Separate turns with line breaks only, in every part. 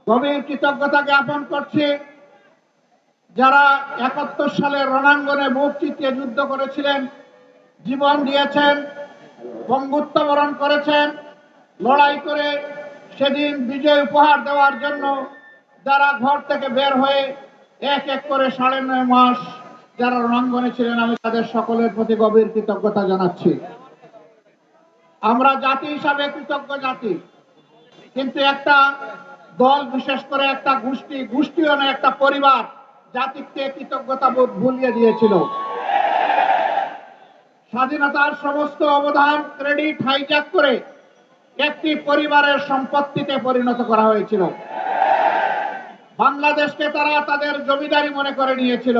গভীর কৃতজ্ঞতা জ্ঞাপন করছি যারা 71 সালে রণাঙ্গনে বুক চিতিয়ে যুদ্ধ করেছিলেন, জীবন দিয়েছেন, বঙ্গুত্ব বরণ করেছেন, লড়াই করে সেদিন বিজয় উপহার দেওয়ার জন্য যারা ঘর থেকে বের হয়ে এক এক করে 9.5 মাস যারা রণাঙ্গনে ছিলেন, আমি তাদের সকলের প্রতি গভীর কৃতজ্ঞতা জানাচ্ছি। আমরা জাতি হিসাবে কৃতজ্ঞ জাতি, কিন্তু একটা দল, বিশেষ করে একটা গোষ্ঠীও না, একটা পরিবার জাতিকে কৃতজ্ঞতা বোধ ভুলিয়ে দিয়েছিল। স্বাধীনতার সমস্ত অবদান, ক্রেডিট হাইজ্যাক করে একটি পরিবারের সম্পত্তিতে পরিণত করা হয়েছিল। বাংলাদেশকে তারা তাদের জমিদারি মনে করে নিয়েছিল,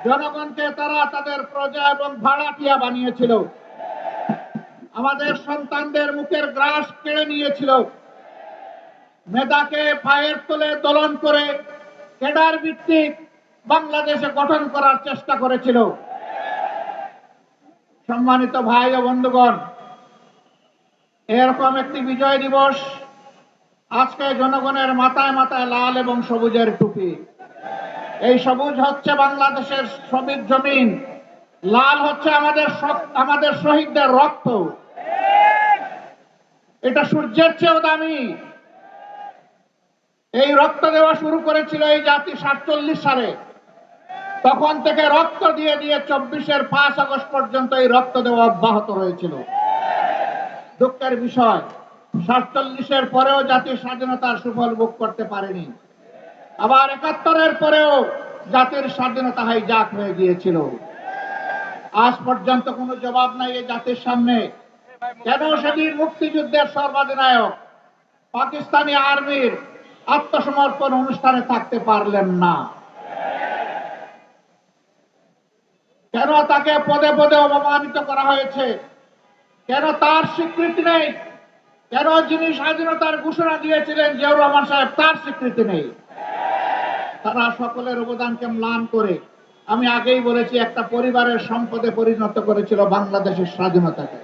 জনগণকে তারা তাদের প্রজা এবং ভাড়াটিয়া বানিয়েছিল, আমাদের সন্তানদের মুখের গ্রাস কেড়ে নিয়েছিল, মেধাকে পায়ের তলে দোলন করে ক্যাডার ভিত্তিক বাংলাদেশে গঠন করার চেষ্টা করেছিল। সম্মানিত ভাই ও বন্ধুগণ, এরকম একটি বিজয় দিবস আজকে জনগণের মাথায় মাথায় লাল এবং সবুজের টুপি। এই সবুজ হচ্ছে বাংলাদেশের শ্রমিক জমিন, লাল হচ্ছে আমাদের শহীদদের রক্ত। এটা সূর্যের চেয়েও দামি। এই রক্ত দেওয়া শুরু করেছিল এই জাতি 47 সালে। তখন থেকে রক্ত দিয়ে দিয়ে 24-এর 5 আগস্ট পর্যন্ত এই রক্ত দেওয়া অব্যাহত রয়েছিল। দুঃখের বিষয়, 47-এর পরেও জাতির স্বাধীনতার সুফল ভোগ করতে পারেনি। আবার 71-এর পরেও জাতির স্বাধীনতা হাইজ্যাক হয়ে গিয়েছিল। আজ পর্যন্ত কোনো জবাব নাই এই জাতির সামনে, কেন সেদিন মুক্তিযুদ্ধের সর্বাধিনায়ক পাকিস্তানি আর্মির আত্মসমর্পণ অনুষ্ঠানে থাকতে পারলেন না? কেন তাকে পদে পদে অপমানিত করা হয়েছে? কেন তার স্বীকৃতি নেই? কেন যিনি স্বাধীনতার ঘোষণা দিয়েছিলেন জিয়াউর রহমান সাহেব, তার স্বীকৃতি নেই? তারা সকলের অবদানকে ম্লান করে, আমি আগেই বলেছি, একটা পরিবারের সম্পদে পরিণত করেছিল বাংলাদেশের স্বাধীনতাকে।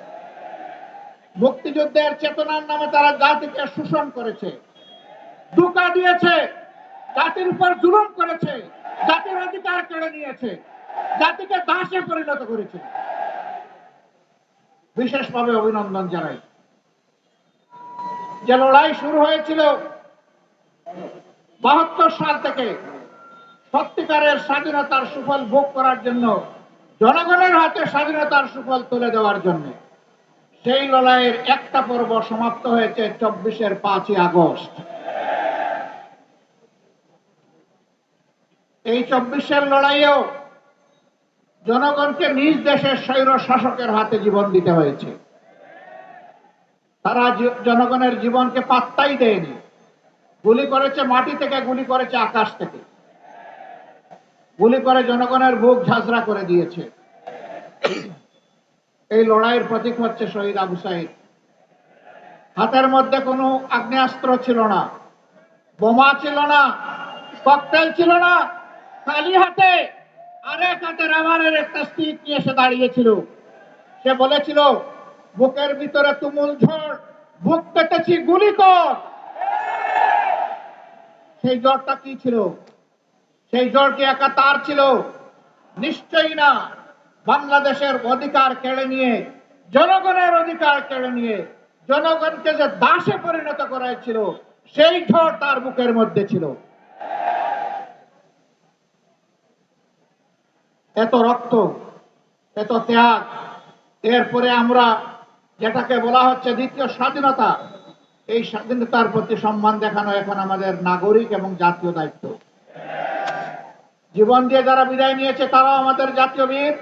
মুক্তিযুদ্ধের চেতনার নামে তারা জাতিকে শোষণ করেছে, ধোঁকা দিয়েছে, জাতির উপর জুলুম করেছে, জাতির অধিকার কেড়ে নিয়েছে, জাতিকে দাসে পরিণত করেছে। বিশেষভাবে অভিনন্দন জানাই। যে লড়াই শুরু হয়েছিল 72 সাল থেকে সত্যিকারের স্বাধীনতার সুফল ভোগ করার জন্য, জনগণের হাতে স্বাধীনতার সুফল তুলে দেওয়ার জন্য, সেই লড়াইয়ের একটা পর্ব সমাপ্ত হয়েছে 24-এর 5ই আগস্ট। এই 24-এর লড়াইয়েও জনগণকে নিজ দেশের স্বৈর শাসকের হাতে জীবন দিতে হয়েছে। তারা জনগণের জীবনকে পাত্তাই দেয়নি। গুলি করেছে মাটি থেকে, গুলি করেছে আকাশ থেকে, গুলি করে জনগণের বুক ঝাঁঝরা করে দিয়েছে। এই লড়াইয়ের প্রতীক হচ্ছে শহীদ আবু সাইদ। হাতের মধ্যে কোনো আগ্নেয়াস্ত্র ছিল না, বোমা ছিল না, ককটেল ছিল না, খালি হাতে আরেক হাতে রাবারের একটা স্টিক নিয়ে এসে দাঁড়িয়েছিল। সে বলেছিল, বুকের ভিতরে তুমুল ঝড়, বুক পেতেছি, গুলি কর। সেই জ্বরটা কি ছিল? সেই জ্বর কি একা তার ছিল? নিশ্চয়ই না। বাংলাদেশের অধিকার কেড়ে নিয়ে, জনগণের অধিকার কেড়ে নিয়ে জনগণকে যে দাসে পরিণত করেছিল, সেই ঝড় তার বুকের মধ্যে ছিল। এত রক্ত, এত ত্যাগ, এরপরে আমরা যেটাকে বলা হচ্ছে দ্বিতীয় স্বাধীনতা, এই স্বাধীনতার প্রতি সম্মান দেখানো এখন আমাদের নাগরিক এবং জাতীয় দায়িত্ব। জীবন দিয়ে যারা বিদায় নিয়েছে তারাও আমাদের জাতীয় বীর।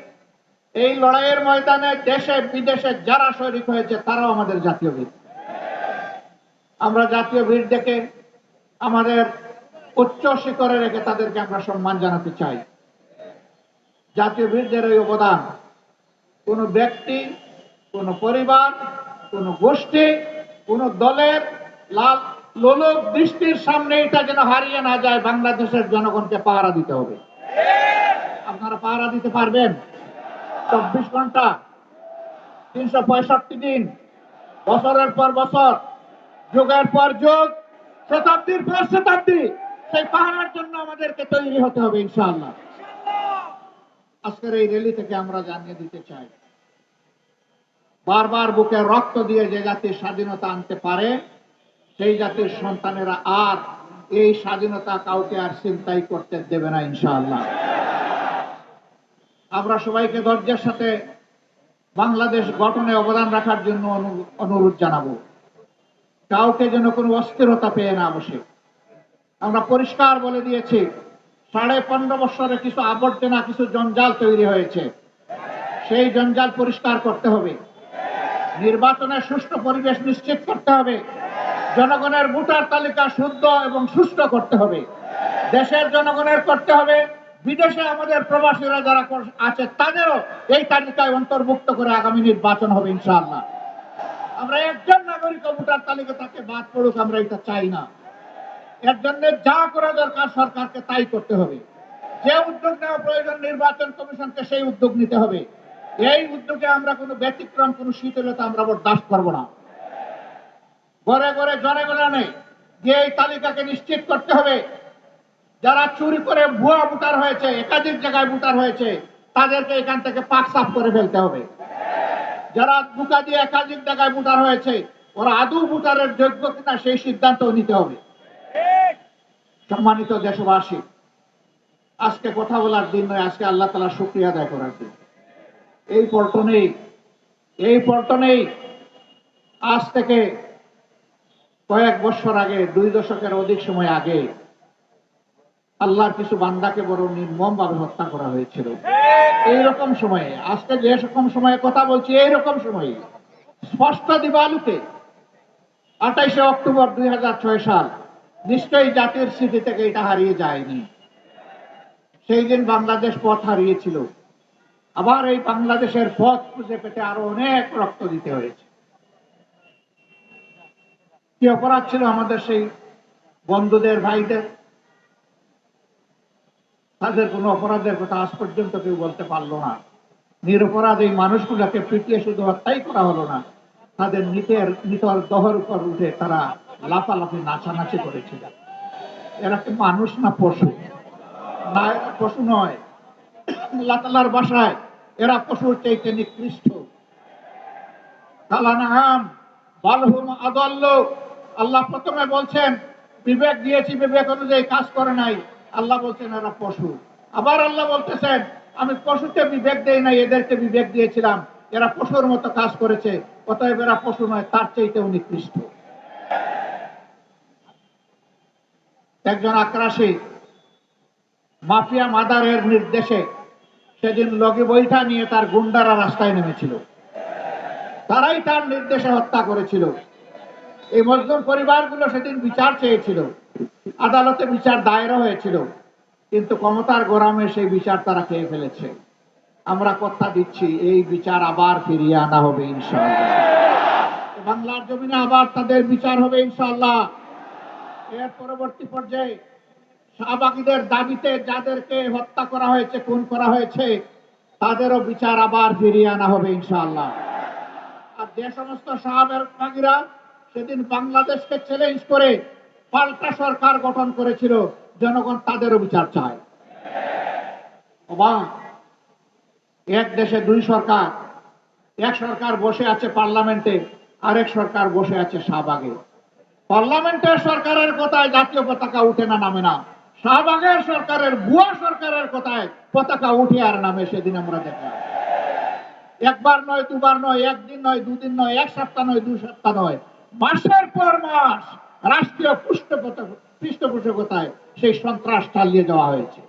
এই লড়াইয়ের ময়দানে দেশে বিদেশে যারা শরীক হয়েছে তারাও আমাদের জাতীয় বীর। আমরা জাতীয় বীর দেখে আমাদের উচ্চ শিখরে রেখে তাদেরকে আমরা সম্মান জানাতে চাই। জাতীয় বীরদের এই অবদান কোন ব্যক্তি, কোন পরিবার, কোন গোষ্ঠী, কোন দলের লোলক দৃষ্টির সামনে এটা যেন হারিয়ে না যায়। বাংলাদেশের জনগণকে পাহারা দিতে হবে। আপনারা পাহারা দিতে পারবেন? 24 ঘন্টা, 365 দিন, বছরের পর বছর, যুগের পর যুগ শতাব্দীর পর শতাব্দী সেই পাহাড়ের জন্য আমাদেরকে তৈরি হতে হবে ইনশাআল্লাহ। আজকের এই র্যালি থেকে আমরা জানিয়ে দিতে চাই, বারবার বুকে রক্ত দিয়ে যে জাতির স্বাধীনতা আনতে পারে সেই জাতির সন্তানেরা আর এই স্বাধীনতা কাউকে আর চিন্তাই করতে দেবে না ইনশাআল্লাহ। আমরা সবাইকে ধৈর্যের সাথে বাংলাদেশ গঠনে অবদান রাখার জন্য অনুরোধ জানাবো। কাউকে যেন কোনো অস্থিরতা পেয়ে না বসে। আমরা পরিষ্কার বলে দিয়েছি, 15.5 বছরে কিছু আবর্জনা, কিছু জঞ্জাল তৈরি হয়েছে, সেই জঞ্জাল পরিষ্কার করতে হবে। নির্বাচনের সুষ্ঠু পরিবেশ নিশ্চিত করতে হবে। জনগণের ভোটার তালিকা শুদ্ধ এবং সুষ্ঠু করতে হবে। দেশের জনগণের করতে হবে, বিদেশে আমাদের প্রবাসীরা যারা আছে তাদেরও এই তালিকায় অন্তর্ভুক্ত করে আগামী নির্বাচন হবে ইনশাআল্লাহ। আমরা একজন নাগরিক ভোটার তালিকা তাকে বাদ পড়ুক, আমরা এটা চাই না। এর জন্য যা করা দরকার সরকারকে তাই করতে হবে। যে উদ্যোগ নেওয়া প্রয়োজন নির্বাচন কমিশনকে সেই উদ্যোগ নিতে হবে। এই উদ্যোগে আমরা কোনো ব্যতিক্রম, কোনো শিথিলতা আমরা বরদাস্ত করব না। ঘরে ঘরে জনগণে যে এই তালিকাকে নিশ্চিত করতে হবে, যারা চুরি করে ভুয়া ভোটার হয়েছে, একাধিক জায়গায় ভোটার হয়েছে, তাদেরকে এখান থেকে পাক সাফ করে ফেলতে হবে। যারা ধোঁকা দিয়ে একাধিক জায়গায় ভোটার হয়েছে, ওরা আদৌ ভোটারের যোগ্য কিনা সেই সিদ্ধান্ত নিতে হবে। সম্মানিত দেশবাসী, আজকে কথা বলার দিন নয়, আজকে আল্লাহ তাআলার শুকরিয়া আদায় করার দিন। এই পল্টনেই আজ থেকে কয়েক বছর আগে, 2 দশকের অধিক সময় আগে আল্লাহর কিছু বান্দাকে বড় নির্মম ভাবে হত্যা করা হয়েছিল। এইরকম সময়ে, আজকে যে রকম সময়ে কথা বলছি, এইরকম সময়ে স্পষ্ট দিবালুকে 28শে অক্টোবর 2006 সাল নিশ্চয়ই জাতির স্মৃতি থেকে এটা হারিয়ে যায়নি। সেই দিন বাংলাদেশ পথ হারিয়েছিল। আবার এই বাংলাদেশের পথ খুঁজে পেতে আরো অনেক রক্ত দিতে হয়েছে। কি অপরাধ ছিল আমাদের সেই বন্ধুদের, ভাইদের? তাদের কোনো অপরাধের কথা আজ পর্যন্ত কেউ বলতে পারলো না। নিরপরাধ এই মানুষগুলোকে পিটিয়ে শুধু হত্যাই করা হলো না, তাদের নিতর দহর উপর উঠে তারা লাফালাফি, নাচানাচি করেছিল। এরা কি মানুষ না পশু? না, এরা পশু নয়। আল্লাহ তাআলার ভাষায় এরা পশুর চাইতে নিকৃষ্ট। কালানাম বালহুম আদাল্লু। আল্লাহ প্রথমে বলছেন বিবেক দিয়েছি, বিবেক অনুযায়ী কাজ করে নাই। আল্লাহ বলছেন এরা পশু। আবার আল্লাহ বলতেছেন আমি পশুকে বিবেক দেই নাই, এদেরকে বিবেক দিয়েছিলাম, এরা পশুর মতো কাজ করেছে, অতএব এরা পশু নয়, তার চাইতেও নিকৃষ্ট। একজন আক্রাসী মাফিয়া মাদারের নির্দেশে সেদিন লগি বৈঠা নিয়ে তার গুন্ডারা রাস্তায় নেমেছিল। তারাই তার নির্দেশে হত্যা করেছিল। এই মজলুম পরিবারগুলো সেদিন বিচার চেয়েছিল, আদালতে বিচার দায়ের হয়েছিল, কিন্তু ক্ষমতার গরমে সেই বিচার তারা খেয়ে ফেলেছে। আমরা কথা দিচ্ছি এই বিচার আবার ফিরিয়ে আনা হবে ইনশাআল্লাহ। বাংলার জমিনে আবার তাদের বিচার হবে ইনশাআল্লাহ। এর পরবর্তী পর্যায়ে শাহবাগীদের দাবিতে যাদেরকে হত্যা করা হয়েছে, খুন করা হয়েছে, তাদেরও বিচার আবার ফিরিয়ে আনা হবে ইনশাআল্লাহ। আর যে সমস্ত শাহবাগীরা সেদিন বাংলাদেশকে চ্যালেঞ্জ করে পাল্টা সরকার গঠন করেছিল, জনগণ তাদেরও বিচার চায়। এক দেশে 2 সরকার, এক সরকার বসে আছে পার্লামেন্টে, আরেক সরকার বসে আছে শাহবাগে। পার্লামেন্টের সরকারের কথায় জাতীয় পতাকা উঠে না, নামে না। শাহবাগের সরকারের, ভুয়া সরকারের কথায় পতাকা উঠে আর নামে। সেদিন আমরা দেখলাম একবার নয়, দুবার নয়, একদিন নয়, দুদিন নয়, এক সপ্তাহ নয়, 2 সপ্তাহ নয়, মাসের পর মাস রাষ্ট্রীয় পৃষ্ঠপোষকতায় সেই সন্ত্রাস চালিয়ে যাওয়া হয়েছে।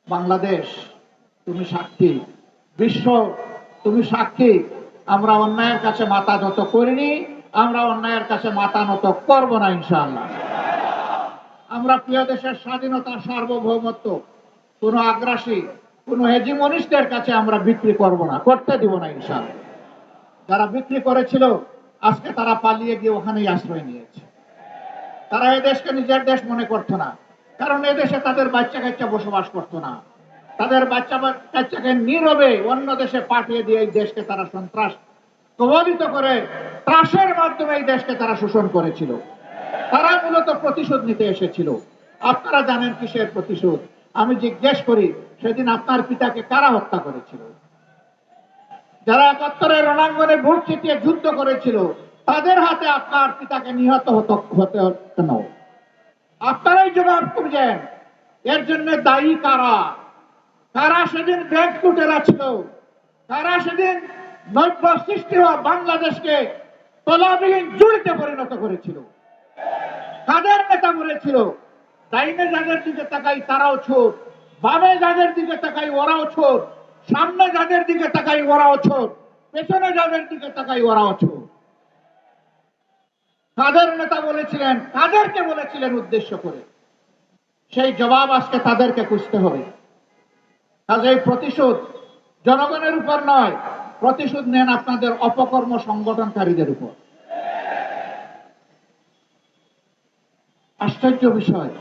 বাংলাদেশ তুমি সাক্ষী, বিশ্ব তুমি সাক্ষী। আমরা অন্যায়ের কাছে মাথা নত করিনি, আমরা অন্যায়ের কাছে মাথা নত করব না ইনশাআল্লাহ। আমরা প্রিয় দেশের স্বাধীনতা, সার্বভৌমত্ব কোন আগ্রাসী, কোন হেজিমনিস্টদের কাছে আমরা বিক্রি করব না, করতে দিব না ইনশাআল্লাহ। যারা বিক্রি করেছিল আজকে তারা পালিয়ে গিয়ে ওখানেই আশ্রয় নিয়েছে। তারা এদেশকে নিজের দেশ মনে করতো না, কারণ এদেশে তাদের বাচ্চা কাচ্চা বসবাস করতো না। তাদের বাচ্চা কাচ্চাকে নীরবে অন্য দেশে পাঠিয়ে দিয়ে এই দেশকে তারা সন্ত্রাস কবলিত করে ত্রাসের মাধ্যমে এই দেশকে তারা শোষণ করেছিল। তারা মূলত প্রতিশোধ নিতে এসেছিল। আপনারা জানেন কিসের প্রতিশোধ? আমি জিজ্ঞেস করি, সেদিন আপনার পিতাকে কারা হত্যা করেছিল? যারা ৭১-এর রণাঙ্গনে বুক চিতিয়ে যুদ্ধ করেছিল, তাদের হাতে আপনার পিতাকে নিহত হতে কেন? আপনারাই জবাব খুঁজেন। এর জন্য দায়ী কারা? কারা সেদিন ব্যাংক লুটেরা ছিল? কারা সেদিন নৈব্য সৃষ্টি হওয়া বাংলাদেশকে তলাবিহীন জুড়িতে পরিণত করেছিল? কাদের নেতা বলেছিল ডাইনে যাদের দিকে তাকাই তারাও ছোট, বামে যাদের দিকে তাকাই ওরাও ছোট, সামনে যাদের দিকে তাকাই ওরাও ছোট, পেছনে যাদের দিকে তাকাই ওরাও ছোট? কাদের নেতা বলেছিলেন? কাদেরকে বলেছিলেন উদ্দেশ্য করে? সেই জবাব আজকে তাদেরকে খুঁজতে হবে। কাজে এই প্রতিশোধ জনগণের উপর নয়, প্রতিশোধ নেন আপনাদের অপকর্ম সংগঠনকারীদের উপর। আশ্চর্য বিষয়,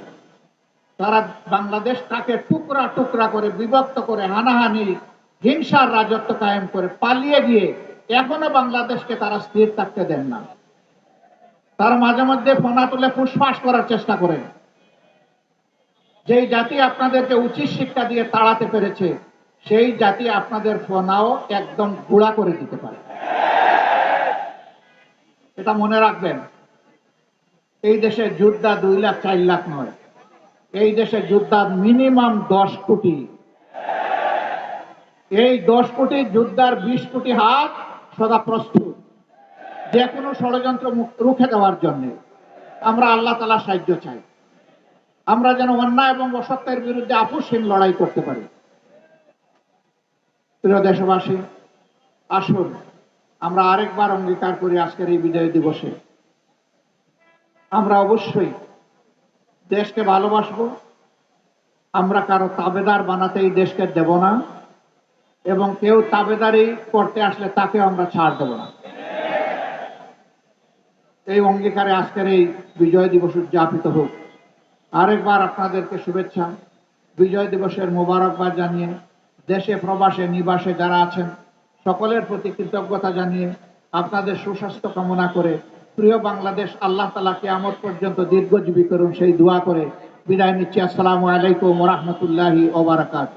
তারা বাংলাদেশটাকে টুকরা টুকরা করে বিভক্ত করে হানাহানি হিংসার রাজত্ব কায়েম করে পালিয়ে গিয়ে এখনো বাংলাদেশকে তারা স্থির থাকতে দেন না। তার মাঝে মধ্যে ফোনা তুলে ফুসফাস করার চেষ্টা করেন। যেই জাতি আপনাদেরকে উচিত শিক্ষা দিয়ে তাড়াতে পেরেছে, সেই জাতি আপনাদের ফোনাও একদম গুঁড়া করে দিতে পারে। এটা মনে রাখবেন। এই দেশে যোদ্ধা 2 লাখ 4 লাখ নয়, এই দেশে যোদ্ধা মিনিমাম 10 কোটি। এই 10 কোটি যোদ্ধার 20 কোটি হাত সদা প্রস্তুত যে কোনো ষড়যন্ত্র রুখে দেওয়ার জন্য। আমরা আল্লাহ তাআলার সাহায্য চাই। আমরা যেন অন্যায় এবং অসত্যের বিরুদ্ধে আপোষহীন লড়াই করতে পারি। প্রিয় দেশবাসী, আসুন আমরা আরেকবার অঙ্গীকার করি আজকের এই বিজয় দিবসে আমরা অবশ্যই দেশকে ভালোবাসবো। আমরা কারো তাবেদার বানাতে এই দেশকে দেব না, এবং কেউ তাবেদারি করতে আসলে তাকে আমরা ছাড় দেব না। এই অঙ্গীকারে আজকের এই বিজয় দিবস উদযাপিত হোক। আরেকবার আপনাদেরকে শুভেচ্ছা, বিজয় দিবসের মোবারকবাদ জানিয়ে দেশে প্রবাসে নিবাসে যারা আছেন সকলের প্রতি কৃতজ্ঞতা জানিয়ে আপনাদের সুস্বাস্থ্য কামনা করে প্রিয় বাংলাদেশ আল্লাহ তাআলা কিয়ামত পর্যন্ত দীর্ঘজীবী করুন সেই দোয়া করে বিদায় নিচ্ছি। আসসালামু আলাইকুম ওয়া রাহমাতুল্লাহি ওয়া বারাকাতুহু।